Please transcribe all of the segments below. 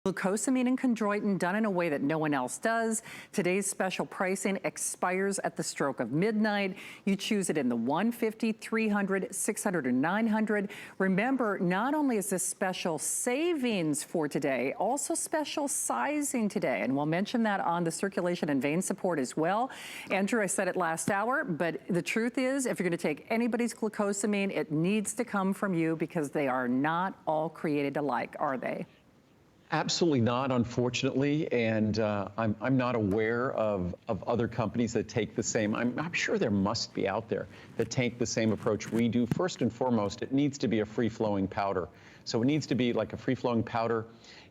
Glucosamine and Chondroitin done in a way that no one else does. Today's special pricing expires at the stroke of midnight. You choose it in the 150, 300, 600, or 900. Remember, not only is this special savings for today, also special sizing today. And we'll mention that on the circulation and vein support as well. Andrew, I said it last hour, but the truth is, if you're gonna take anybody's glucosamine, it needs to come from you because they are not all created alike, are they? Absolutely not, unfortunately, and I'm not aware of other companies that take the same. I'm sure there must be out there that take the same approach we do. First and foremost, it needs to be a free-flowing powder. So it needs to be like a free-flowing powder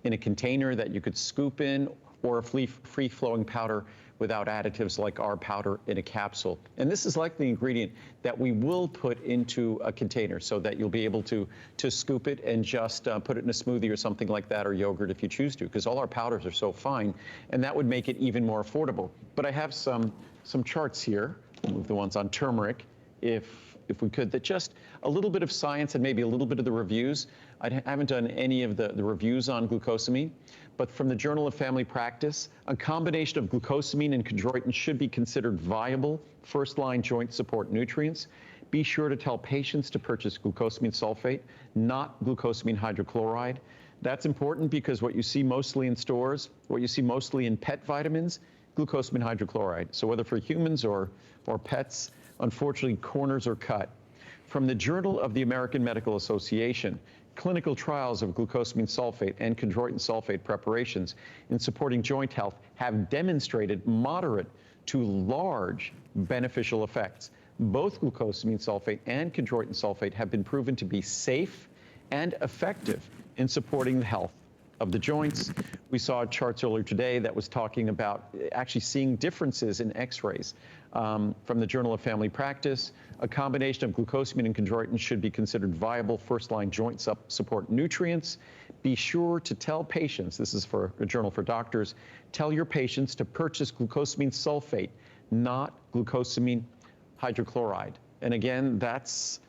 in a container that you could scoop in, or a free-flowing powder without additives like our powder in a capsule. And this is like the ingredient that we will put into a container so that you'll be able to scoop it and just put it in a smoothie or something like that, or yogurt if you choose to, because all our powders are so fine, and that would make it even more affordable. But I have some charts here. We'll move the ones on turmeric, if we could, that just a little bit of science and maybe a little bit of the reviews. I haven't done any of the reviews on glucosamine, but from the Journal of Family Practice, a combination of glucosamine and chondroitin should be considered viable first-line joint support nutrients. Be sure to tell patients to purchase glucosamine sulfate, not glucosamine hydrochloride. That's important because what you see mostly in stores, what you see mostly in pet vitamins, glucosamine hydrochloride. So whether for humans or pets, unfortunately, corners are cut. From the Journal of the American Medical Association, clinical trials of glucosamine sulfate and chondroitin sulfate preparations in supporting joint health have demonstrated moderate to large beneficial effects. Both glucosamine sulfate and chondroitin sulfate have been proven to be safe and effective in supporting the health of the joints. We saw charts earlier today that was talking about actually seeing differences in x-rays. From the Journal of Family Practice, a combination of glucosamine and chondroitin should be considered viable first-line joint support nutrients. Be sure to tell patients, this is for a journal for doctors, tell your patients to purchase glucosamine sulfate, not glucosamine hydrochloride. And again, that's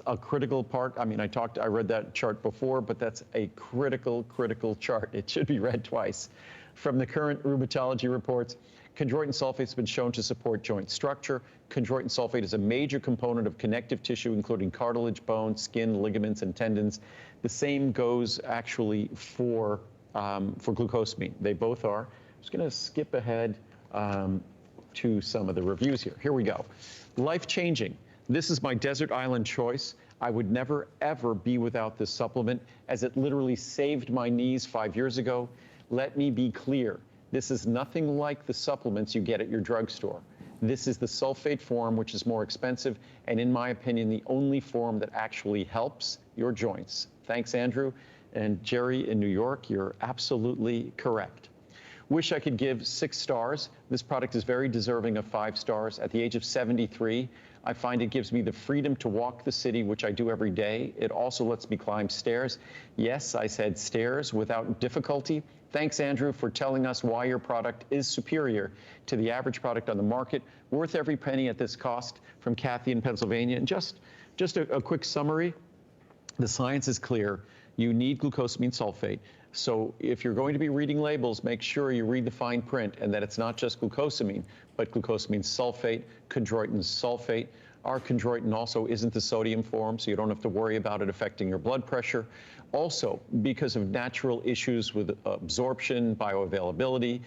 a critical part. I mean, I read that chart before, but that's a critical chart. It should be read twice. From the current rheumatology reports, chondroitin sulfate has been shown to support joint structure. Chondroitin sulfate is a major component of connective tissue, including cartilage, bone, skin, ligaments, and tendons. The same goes actually for glucosamine. They both are. I'm just going to skip ahead to some of the reviews here. Here we go. Life-changing. This is my desert island choice. I would never, ever be without this supplement, as it literally saved my knees 5 years ago. Let me be clear. This is nothing like the supplements you get at your drugstore. This is the sulfate form, which is more expensive, and in my opinion, the only form that actually helps your joints. Thanks, Andrew. And Jerry in New York, you're absolutely correct. Wish I could give 6 stars. This product is very deserving of 5 stars. At the age of 73, I find it gives me the freedom to walk the city, which I do every day. It also lets me climb stairs. Yes, I said stairs without difficulty. Thanks, Andrew, for telling us why your product is superior to the average product on the market. Worth every penny at this cost. From Kathy in Pennsylvania. And just a quick summary. The science is clear. You need glucosamine sulfate. So if you're going to be reading labels, make sure you read the fine print and that it's not just glucosamine, but glucosamine sulfate, chondroitin sulfate. Our chondroitin also isn't the sodium form, so you don't have to worry about it affecting your blood pressure. Also, because of natural issues with absorption, bioavailability,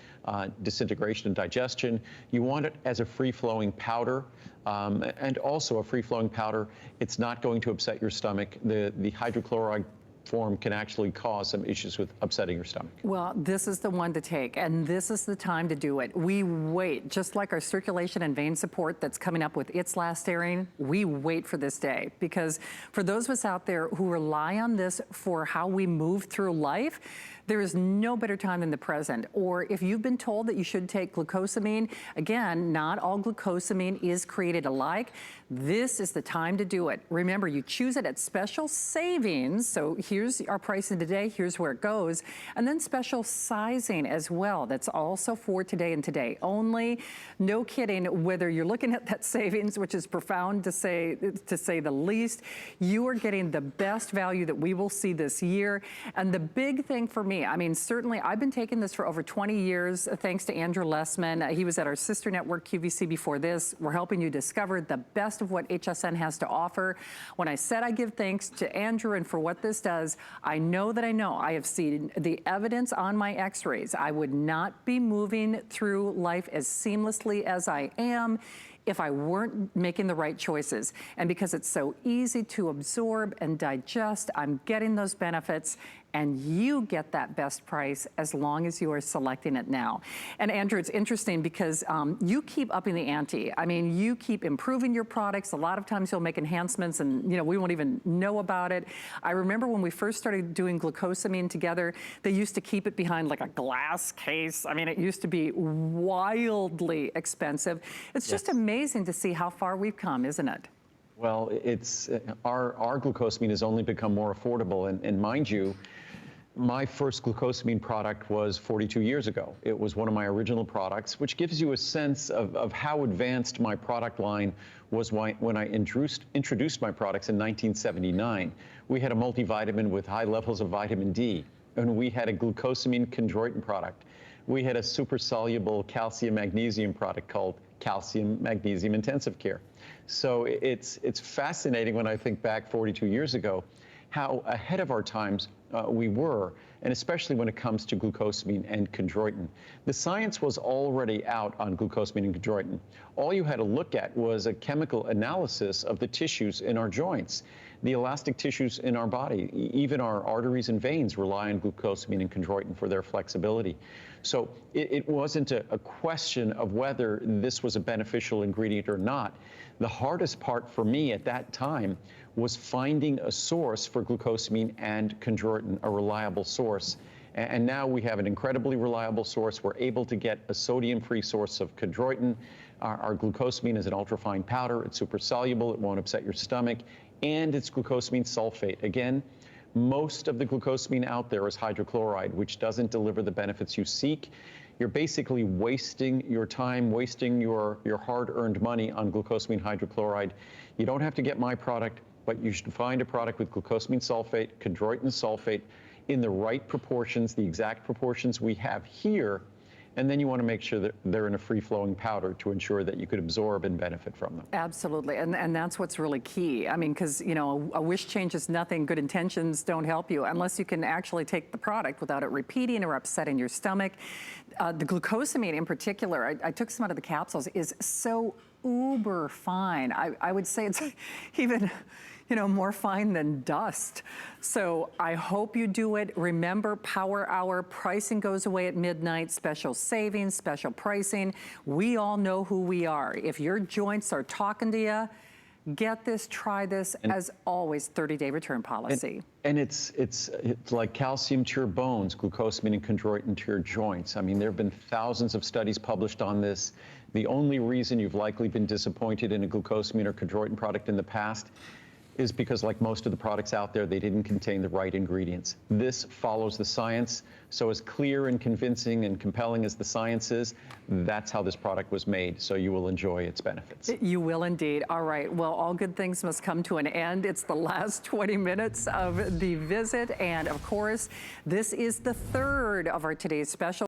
disintegration and digestion, you want it as a free-flowing powder. And also a free-flowing powder, it's not going to upset your stomach. The hydrochloride form can actually cause some issues with upsetting your stomach. Well, this is the one to take, and this is the time to do it. We wait, just like our circulation and vein support that's coming up with its last airing, we wait for this day, because for those of us out there who rely on this for how we move through life, there is no better time than the present. Or if you've been told that you should take glucosamine, again, not all glucosamine is created alike. This is the time to do it. Remember, you choose it at special savings. So here's our pricing today, here's where it goes. And then special sizing as well. That's also for today and today only. No kidding, whether you're looking at that savings, which is profound to say the least, you are getting the best value that we will see this year. And the big thing for me me. I mean, certainly I've been taking this for over 20 years, thanks to Andrew Lessman. He was at our sister network, QVC, before this. We're helping you discover the best of what HSN has to offer. When I said I give thanks to Andrew and for what this does, I know that I have seen the evidence on my x-rays. I would not be moving through life as seamlessly as I am if I weren't making the right choices. And because it's so easy to absorb and digest, I'm getting those benefits, and you get that best price as long as you are selecting it now. And Andrew, it's interesting because you keep upping the ante. I mean, you keep improving your products. A lot of times you'll make enhancements and we won't even know about it. I remember when we first started doing glucosamine together, they used to keep it behind like a glass case. I mean, it used to be wildly expensive. It's just amazing to see how far we've come, isn't it? Well, it's our glucosamine has only become more affordable, and mind you, my first glucosamine product was 42 years ago. It was one of my original products, which gives you a sense of how advanced my product line was when I introduced my products in 1979. We had a multivitamin with high levels of vitamin D, and we had a Glucosamine Chondroitin product. We had a super soluble calcium magnesium product called Calcium Magnesium Intensive Care. So it's fascinating when I think back 42 years ago, how ahead of our times we were, and especially when it comes to glucosamine and chondroitin. The science was already out on glucosamine and chondroitin. All you had to look at was a chemical analysis of the tissues in our joints, the elastic tissues in our body. Even our arteries and veins rely on glucosamine and chondroitin for their flexibility. So it wasn't a question of whether this was a beneficial ingredient or not. The hardest part for me at that time was finding a source for glucosamine and chondroitin, a reliable source. And now we have an incredibly reliable source. We're able to get a sodium-free source of chondroitin. Our glucosamine is an ultrafine powder. It's super soluble. It won't upset your stomach. And it's glucosamine sulfate. Again, most of the glucosamine out there is hydrochloride, which doesn't deliver the benefits you seek. You're basically wasting your time, wasting your hard-earned money on glucosamine hydrochloride. You don't have to get my product, but you should find a product with glucosamine sulfate, chondroitin sulfate, in the right proportions, the exact proportions we have here, and then you want to make sure that they're in a free-flowing powder to ensure that you could absorb and benefit from them. Absolutely, and that's what's really key. I mean, because, a wish changes nothing. Good intentions don't help you unless you can actually take the product without it repeating or upsetting your stomach. The glucosamine in particular, I took some out of the capsules, is so uber fine. I would say it's even more fine than dust. So I hope you do it. Remember, Power Hour pricing goes away at midnight, special savings, special pricing. We all know who we are. If your joints are talking to you, get this, try this. As always, 30-day return policy. And it's like calcium to your bones, glucosamine and chondroitin to your joints. I mean, there have been thousands of studies published on this. The only reason you've likely been disappointed in a glucosamine or chondroitin product in the past is because, like most of the products out there, they didn't contain the right ingredients. This follows the science. So as clear and convincing and compelling as the science is, that's how this product was made. So you will enjoy its benefits. You will indeed. All right. Well, all good things must come to an end. It's the last 20 minutes of the visit. And of course, this is the third of our today's special.